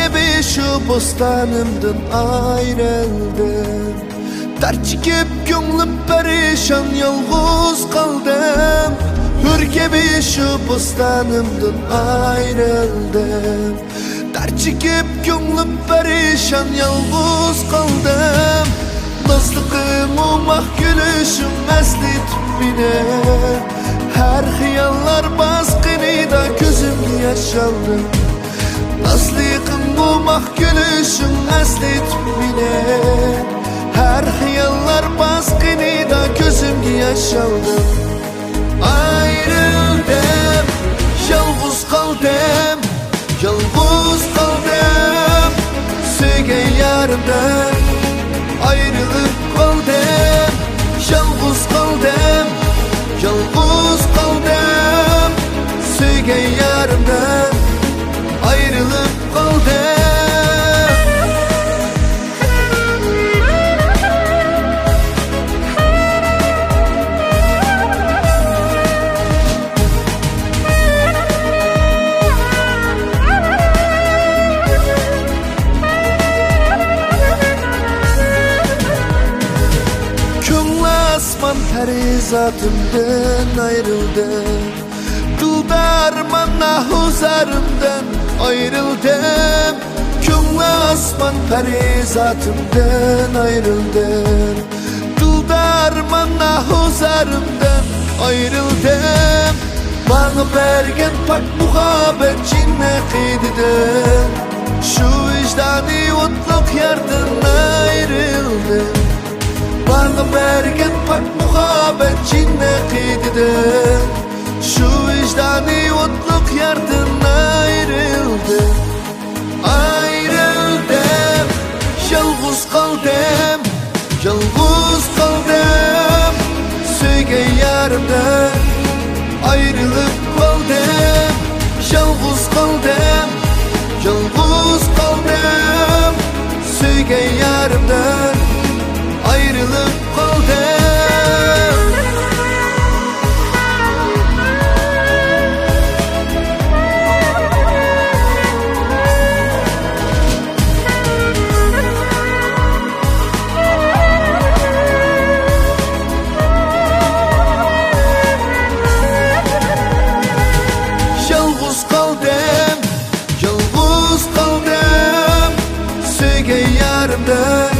gibi şu bostanımdan ayrıldım. Dert çekip gönlüm perişan yalnız kaldım. Hür gibi şu bostanımdan ayrıldım. Dert çekip gönlüm perişan yalnız kaldım. Nazlıkım umak gülüşüm meslit bine. Her hıyallar baskınıyla gözüm yaşaldı. Nazlıkım umak gülüşüm meslit bine. Her hıyallar baskınıyla gözüm yaşaldı. Ayrıldım, yalnız kaldım. Yalnız kaldım, sevgen yarımdan. Ayrılıp kaldım, yalnız kaldım. Yalnız kaldım, sevgen yarımdan. Ayrılıp kaldım. Asman perizatımdan ayrıldım. Dıldarman nahuzarımdan ayrıldım. Kümle asman perizatımdan ayrıldım. Dıldarman nahuzarımdan ayrıldım. Bana bergen pak muhabbet cinne kıydıdım. Şu vicdani otluk yerden ayrıldım. Bana bergen pak muhabbet cinne kıydıdım. Şu vicdani otluk yerden ayrıldım. Ayrıldım, yalnız kaldım. Yalnız kaldım, sevgen yarımdan. Ayrılıp kaldım, yalnız kaldım. Yalnız kaldım, sevgen yarımdan. Ayrılıp kaldım. Yalnız kaldım, yalnız kaldım. Sevgen yarımdan.